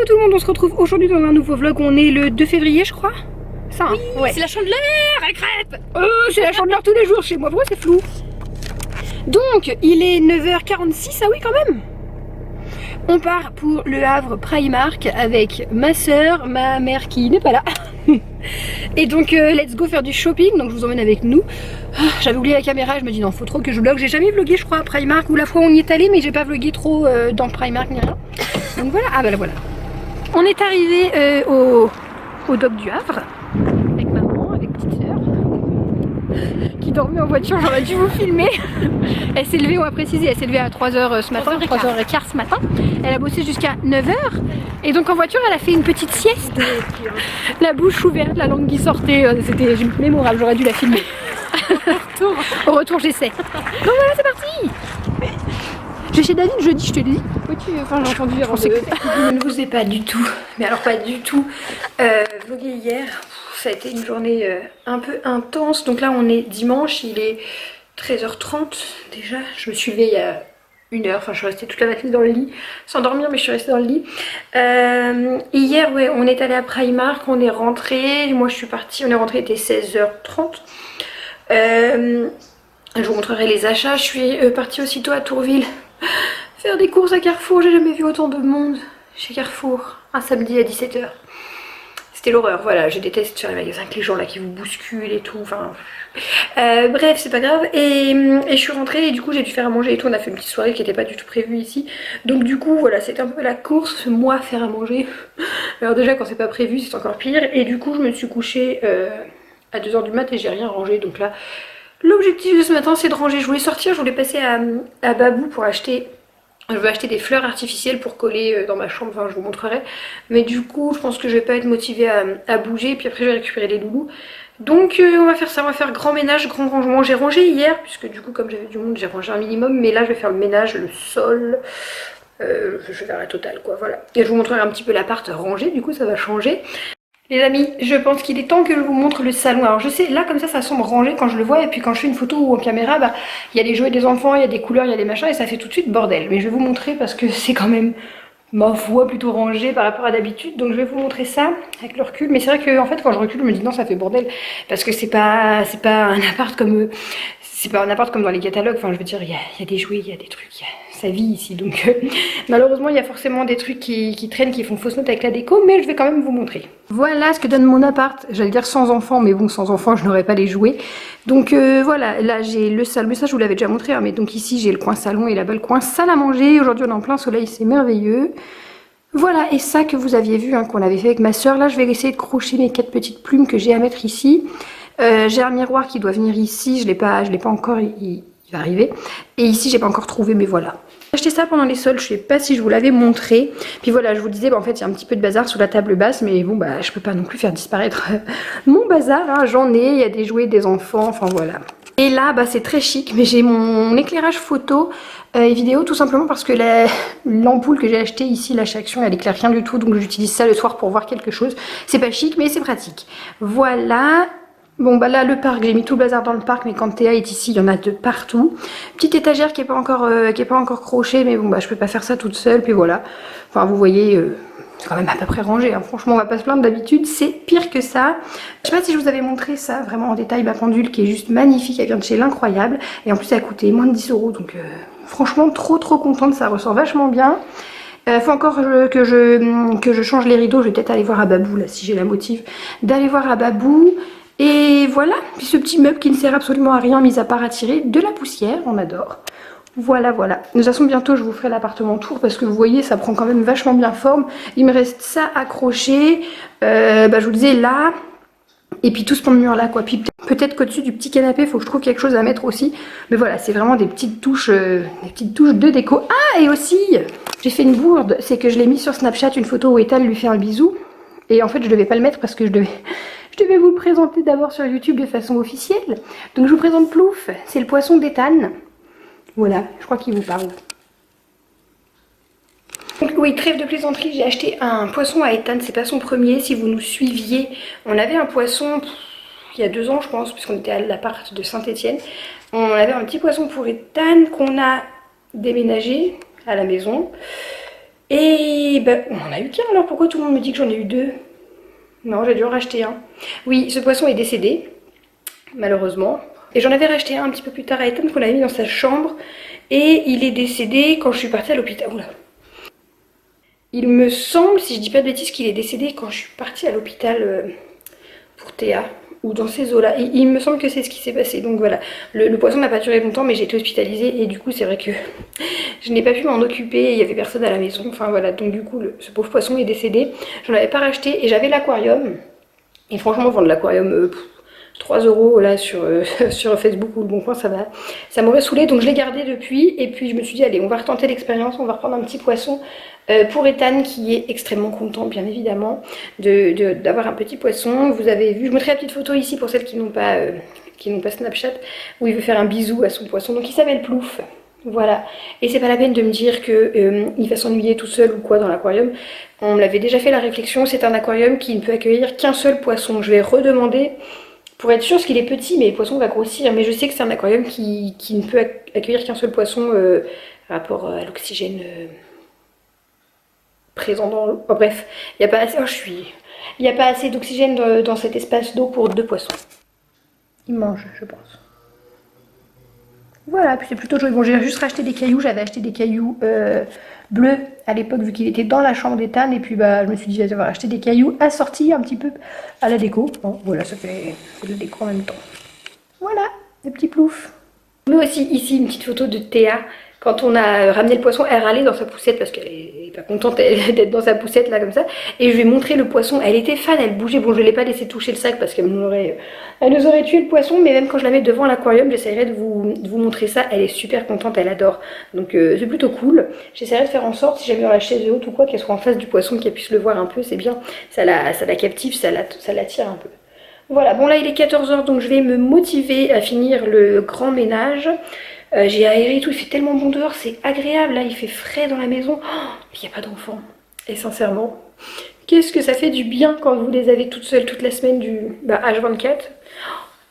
Hello tout le monde, on se retrouve aujourd'hui dans un nouveau vlog. On est le 2 février je crois. Ça hein, oui, ouais. C'est la chandeleur, elle crêpe. C'est la chandeleur tous les jours chez moi, pourquoi c'est flou? Donc il est 9h46, ah oui quand même. On part pour le Havre Primark avec ma soeur, ma mère qui n'est pas là. Et donc let's go faire du shopping, donc je vous emmène avec nous. J'avais oublié la caméra, je me dis non faut trop que je vlog. J'ai jamais vlogué je crois à Primark, ou la fois où on y est allé, mais j'ai pas vlogué trop dans Primark ni rien. Donc voilà, ah bah là voilà. On est arrivé au dock du Havre avec maman, avec petite soeur qui dormait en voiture, j'aurais dû vous filmer. Elle s'est levée, on va préciser, elle s'est levée à 3h ce matin, 3h15 ce matin. Elle a bossé jusqu'à 9h et donc en voiture elle a fait une petite sieste. La bouche ouverte, la langue qui sortait, c'était mémorable, j'aurais dû la filmer. Au retour j'essaie. Donc voilà c'est parti. Je vais chez David jeudi, je te l'ai dit. Oui, enfin j'ai entendu dire. Je ne vous ai pas du tout, mais alors pas du tout, vlogué hier. Ça a été une journée un peu intense. Donc là on est dimanche, il est 13h30 déjà. Je me suis levée il y a 1h, enfin je suis restée toute la matinée dans le lit, sans dormir mais je suis restée dans le lit. Hier ouais, on est allé à Primark, on est rentré. Moi je suis partie, on est rentré, il était 16h30. Je vous montrerai les achats. Je suis partie aussitôt à Tourville faire des courses à Carrefour. J'ai jamais vu autant de monde chez Carrefour un samedi à 17h. C'était l'horreur, voilà, je déteste faire les magasins avec les gens là qui vous bousculent et tout, enfin... bref, c'est pas grave, et je suis rentrée et du coup j'ai dû faire à manger et tout, on a fait une petite soirée qui n'était pas du tout prévue ici. Donc du coup, voilà, c'était un peu la course, moi faire à manger. Alors déjà quand c'est pas prévu, c'est encore pire, et du coup je me suis couchée à 2h du mat et j'ai rien rangé, donc là... L'objectif de ce matin c'est de ranger, je voulais sortir, je voulais passer à Babou pour acheter... Je vais acheter des fleurs artificielles pour coller dans ma chambre, enfin je vous montrerai. Mais du coup je pense que je vais pas être motivée à bouger, puis après je vais récupérer les loulous. Donc on va faire ça, on va faire grand ménage, grand rangement. J'ai rangé hier, puisque du coup comme j'avais du monde j'ai rangé un minimum. Mais là je vais faire le ménage, le sol, je vais faire la totale quoi, voilà. Et je vous montrerai un petit peu l'appart rangé, du coup ça va changer. Les amis, je pense qu'il est temps que je vous montre le salon. Alors je sais, là comme ça semble rangé quand je le vois, et puis quand je fais une photo ou en caméra, bah il y a les jouets des enfants, il y a des couleurs, il y a des machins, et ça fait tout de suite bordel. Mais je vais vous montrer parce que c'est quand même, ma foi, plutôt rangé par rapport à d'habitude. Donc je vais vous montrer ça avec le recul. Mais c'est vrai que en fait quand je recule, je me dis non ça fait bordel, parce que c'est pas un appart comme... C'est pas un appart comme dans les catalogues, enfin je veux dire, il y a des jouets, il y a des trucs, il y a sa vie ici. Donc malheureusement il y a forcément des trucs qui traînent, qui font fausse note avec la déco, mais je vais quand même vous montrer. Voilà ce que donne mon appart, j'allais dire sans enfant, mais bon sans enfant je n'aurais pas les jouets. Donc voilà, là j'ai le salon, mais ça je vous l'avais déjà montré, hein, mais donc ici j'ai le coin salon et là-bas le coin salle à manger. Aujourd'hui on est en plein soleil, c'est merveilleux. Voilà, et ça que vous aviez vu, hein, qu'on avait fait avec ma soeur, là je vais essayer de crocher mes 4 petites plumes que j'ai à mettre ici. J'ai un miroir qui doit venir ici, je l'ai pas encore, il va arriver. Et ici j'ai pas encore trouvé, mais voilà. J'ai acheté ça pendant les soldes, je sais pas si je vous l'avais montré. Puis voilà, je vous disais, bah, en fait il y a un petit peu de bazar sous la table basse, mais bon bah je peux pas non plus faire disparaître mon bazar, hein. J'en ai, il y a des jouets, des enfants, enfin voilà. Et là bah c'est très chic, mais j'ai mon éclairage photo et vidéo tout simplement parce que l'ampoule que j'ai achetée ici, la Action, elle éclaire rien du tout, donc j'utilise ça le soir pour voir quelque chose. C'est pas chic mais c'est pratique. Voilà. Bon bah là le parc, j'ai mis tout le bazar dans le parc, mais quand Théa est ici il y en a de partout. Petite étagère qui est pas encore crochée, mais bon bah je peux pas faire ça toute seule, puis voilà. Enfin vous voyez, c'est quand même à peu près rangé, hein. Franchement on va pas se plaindre, d'habitude c'est pire que ça. Je sais pas si je vous avais montré ça vraiment en détail, ma pendule qui est juste magnifique, elle vient de chez l'Incroyable, et en plus elle a coûté moins de 10 €, donc franchement trop contente, ça ressort vachement bien. Faut encore que je change les rideaux, je vais peut-être aller voir à Babou là si j'ai la motive d'aller voir à Babou. Et voilà, puis ce petit meuble qui ne sert absolument à rien mis à part à tirer de la poussière, on adore. Voilà, voilà. De toute façon bientôt je vous ferai l'appartement tour parce que vous voyez ça prend quand même vachement bien forme. Il me reste ça accroché, bah, je vous disais là, et puis tout ce pan de mur là quoi. Puis peut-être qu'au-dessus du petit canapé il faut que je trouve quelque chose à mettre aussi. Mais voilà, c'est vraiment des petites touches de déco. Ah, et aussi, j'ai fait une bourde, c'est que je l'ai mis sur Snapchat, une photo où Ethan lui fait un bisou. Et en fait je devais pas le mettre parce que je devais vous le présenter d'abord sur YouTube de façon officielle. Donc je vous présente Plouf, c'est le poisson d'Ethan. Voilà, je crois qu'il vous parle. Donc oui, trêve de plaisanterie, j'ai acheté un poisson à Ethan, c'est pas son premier. Si vous nous suiviez, on avait un poisson il y a 2 ans je pense, puisqu'on était à l'appart de Saint-Étienne. On avait un petit poisson pour Ethan qu'on a déménagé à la maison. Et ben, on en a eu qu'un alors, pourquoi tout le monde me dit que j'en ai eu deux? Non, j'ai dû en racheter un. Oui, ce poisson est décédé, malheureusement. Et j'en avais racheté un petit peu plus tard à Ethan qu'on avait mis dans sa chambre. Et il est décédé quand je suis partie à l'hôpital. Oula. Il me semble, si je dis pas de bêtises, qu'il est décédé quand je suis partie à l'hôpital pour Théa. Ou dans ces eaux-là. Il me semble que c'est ce qui s'est passé. Donc voilà, le poisson n'a pas duré longtemps, mais j'ai été hospitalisée. Et du coup, c'est vrai que je n'ai pas pu m'en occuper. Il n'y avait personne à la maison. Enfin voilà, donc du coup, ce pauvre poisson est décédé. J'en avais pas racheté et j'avais l'aquarium. Et franchement, vendre l'aquarium 3 € là sur Facebook ou le Bon Coin, ça m'aurait saoulé. Donc je l'ai gardé depuis. Et puis je me suis dit, allez, on va retenter l'expérience. On va reprendre un petit poisson. Pour Ethan qui est extrêmement content bien évidemment d'avoir un petit poisson. Vous avez vu, je mettrai la petite photo ici pour celles qui n'ont pas Snapchat, où il veut faire un bisou à son poisson. Donc il s'appelle Plouf. Voilà, et c'est pas la peine de me dire qu'il va s'ennuyer tout seul ou quoi dans l'aquarium. On l'avait déjà fait la réflexion, c'est un aquarium qui ne peut accueillir qu'un seul poisson. Je vais redemander pour être sûr parce qu'il est petit, mais le poisson va grossir. Mais je sais que c'est un aquarium qui ne peut accueillir qu'un seul poisson rapport à l'oxygène présent dans l'eau. Oh, bref, il n'y a pas assez. Il n'y a pas assez d'oxygène dans cet espace d'eau pour 2 poissons. Ils mangent, je pense. Voilà, puis c'est plutôt joli. Bon, j'ai juste racheté des cailloux. J'avais acheté des cailloux bleus à l'époque, vu qu'il était dans la chambre d'Ethan. Et puis, bah, je me suis dit, je vais acheter des cailloux assortis un petit peu à la déco. Bon, voilà, ça fait de la déco en même temps. Voilà, des petits ploufs. Mais aussi, ici, une petite photo de Théa. Quand on a ramené le poisson, elle râlait dans sa poussette parce qu'elle est pas contente d'être dans sa poussette là comme ça. Et je lui ai montré le poisson, elle était fan, elle bougeait. Bon, je ne l'ai pas laissé toucher le sac parce qu'elle nous aurait tué le poisson. Mais même quand je la mets devant l'aquarium, j'essaierai de vous montrer ça. Elle est super contente, elle adore. Donc c'est plutôt cool. J'essaierai de faire en sorte, si jamais dans la chaise haute ou quoi, qu'elle soit en face du poisson, qu'elle puisse le voir un peu. C'est bien, ça la captive, ça l'attire un peu. Voilà, bon là il est 14 h, donc je vais me motiver à finir le grand ménage. J'ai aéré et tout, il fait tellement bon dehors, c'est agréable, là il fait frais dans la maison. Oh, il n'y a pas d'enfants. Et sincèrement, qu'est-ce que ça fait du bien quand vous les avez toutes seules toute la semaine du H24.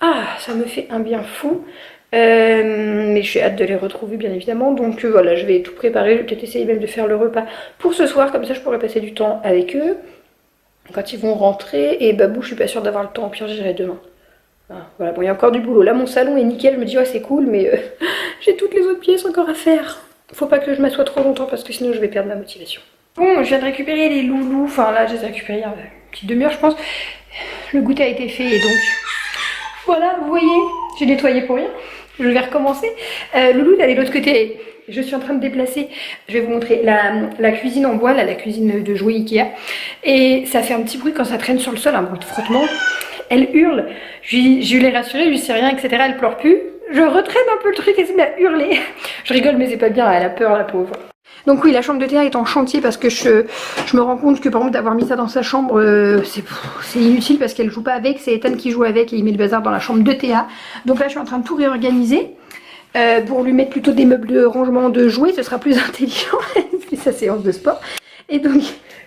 Ah, ça me fait un bien fou. Mais j'ai hâte de les retrouver bien évidemment. Donc voilà, je vais tout préparer, je vais peut-être essayer même de faire le repas pour ce soir, comme ça je pourrai passer du temps avec eux. Quand ils vont rentrer, et Babou, je suis pas sûre d'avoir le temps, au pire j'irai demain. Ah, voilà, bon, il y a encore du boulot. Là, mon salon est nickel. Je me dis, ouais, c'est cool, mais j'ai toutes les autres pièces encore à faire. Faut pas que je m'assoie trop longtemps parce que sinon je vais perdre ma motivation. Bon, je viens de récupérer les loulous. Enfin, là, je les ai récupérés il y a une petite demi-heure, je pense. Le goûter a été fait et donc voilà, vous voyez, j'ai nettoyé pour rien. Je vais recommencer. Loulou, il est de l'autre côté. Je suis en train de déplacer. Je vais vous montrer la cuisine en bois, là, la cuisine de jouets Ikea. Et ça fait un petit bruit quand ça traîne sur le sol, un bruit de frottement. Elle hurle, je l'ai rassurée, je lui dis rien, etc. Elle pleure plus. Je retraîne un peu le truc et elle se met à hurler. Je rigole, mais c'est pas bien, elle a peur, la pauvre. Donc oui, la chambre de Théa est en chantier parce que je me rends compte que par exemple d'avoir mis ça dans sa chambre, c'est inutile parce qu'elle joue pas avec, c'est Ethan qui joue avec et il met le bazar dans la chambre de Théa. Donc là, je suis en train de tout réorganiser pour lui mettre plutôt des meubles de rangement de jouets, ce sera plus intelligent. C'est sa séance de sport. Et donc,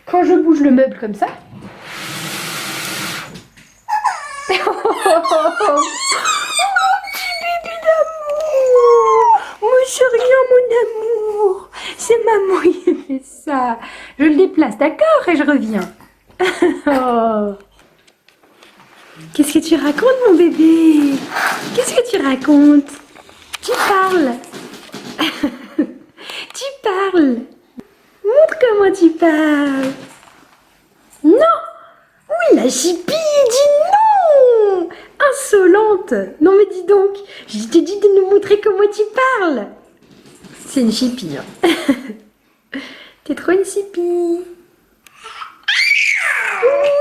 quand je bouge le meuble comme ça... Oh, mon petit bébé d'amour! Moi, c'est rien, mon amour! C'est maman qui fait ça! Je le déplace, d'accord? Et je reviens. Oh. Qu'est-ce que tu racontes, mon bébé? Qu'est-ce que tu racontes? Tu parles! Tu parles! Montre comment tu parles! Non! Oui, la chipie, dis non! Insolente! Non mais dis donc, je t'ai dit de nous montrer comment tu parles! C'est une chipie, hein. T'es trop une chipie! Oui!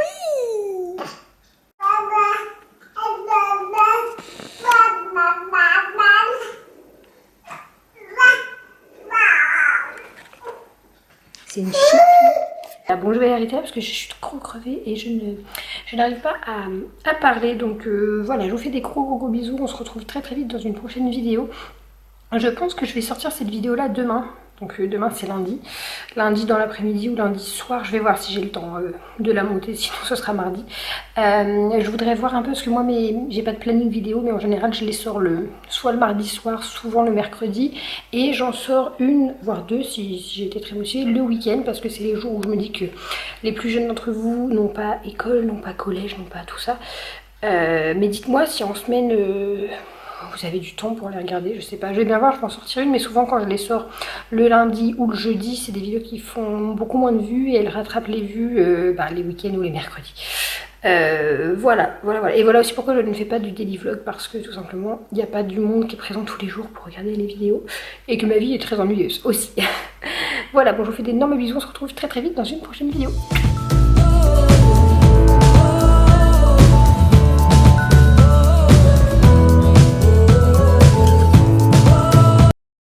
C'est une chipie! Ah bon, je vais arrêter là parce que je suis trop crevée et je n'arrive pas à parler. Donc voilà, je vous fais des gros bisous. On se retrouve très vite dans une prochaine vidéo. Je pense que je vais sortir cette vidéo là demain. Donc demain c'est lundi. Lundi dans l'après-midi ou lundi soir, je vais voir si j'ai le temps de la monter, sinon ce sera mardi. Je voudrais voir un peu, parce que moi j'ai pas de planning vidéo, mais en général je les sors soit le mardi soir, souvent le mercredi. Et j'en sors une, voire deux si j'ai été très motivée, le week-end, parce que c'est les jours où je me dis que les plus jeunes d'entre vous n'ont pas école, n'ont pas collège, n'ont pas tout ça. Mais dites-moi si en semaine... vous avez du temps pour les regarder, je sais pas, je vais bien voir, je peux en sortir une, mais souvent quand je les sors le lundi ou le jeudi, c'est des vidéos qui font beaucoup moins de vues et elles rattrapent les vues les week-ends ou les mercredis. Voilà. Et voilà aussi pourquoi je ne fais pas du daily vlog, parce que tout simplement, il n'y a pas du monde qui est présent tous les jours pour regarder les vidéos et que ma vie est très ennuyeuse aussi. Voilà, bon, je vous fais d'énormes bisous, on se retrouve très vite dans une prochaine vidéo.